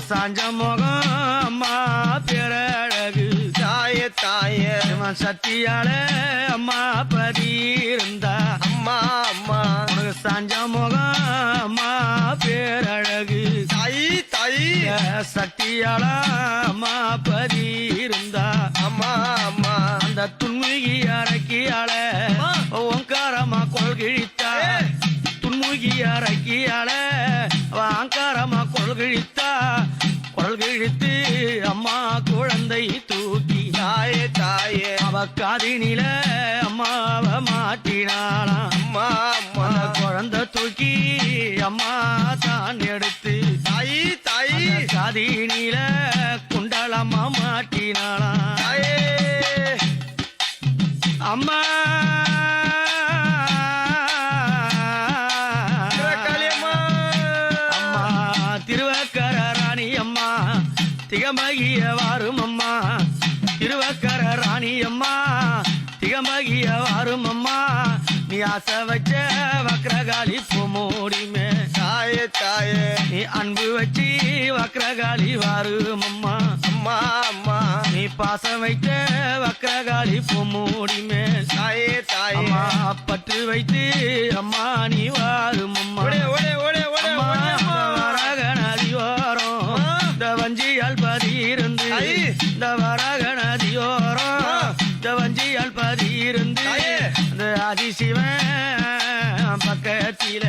சாஞ்ச முகம் அம்மா பேரழகு தாயே தாயே சத்தியால அம்மா பதி இருந்தா அம்மா அம்மா உனக்கு சாஞ்ச முகம் அம்மா பேரழகு தாயி தாயி சத்தியால அம்மா பதி இருந்தா அம்மா அம்மா அந்த துன்முகி அரக்கியால ஓங்காரமா கொள்கிழித்தா துன்முகி அரக்கியால அங்காரமா கொள்கிழித்தா குரல் கிழித்து அம்மா குழந்தை தூக்கி தாயே தாயே அவ காதினில அம்மாவ மாட்டினாளாம் அம்மா அம்மா குழந்தை தூக்கி அம்மா தான் எடுத்து தாயி தாயி காதினில குண்டலம்மா மாட்டினாளாம் தாயே அம்மா அம்மா திருவக்கர ராணி அம்மா திகமகிய வாரும் அம்மா திருவக்கர ராணி அம்மா திகமகிய வாரும் அம்மா நீ ஆசை வச்ச வக்ரகாளி பூமூடிமே தாயே தாயே நீ அன்பு வச்சு வக்ரகாளி வாரும் அம்மா அம்மா அம்மா நீ பாசம் வைத்த வக்ரகாளி பூமூடிமே தாயே தாயே அம்மா பற்று வைத்து அம்மா நீ வாரும் அம்மா ஓடே ஓடே ஓடே ஓடே அம்மா வரக நதியோரம் இந்த வஞ்சியால் பதி இருந்து இந்த வரக நதியோரம் இந்த வஞ்சியால் பதி இருந்து அந்த ஆதிசிவன் பக்கத்தில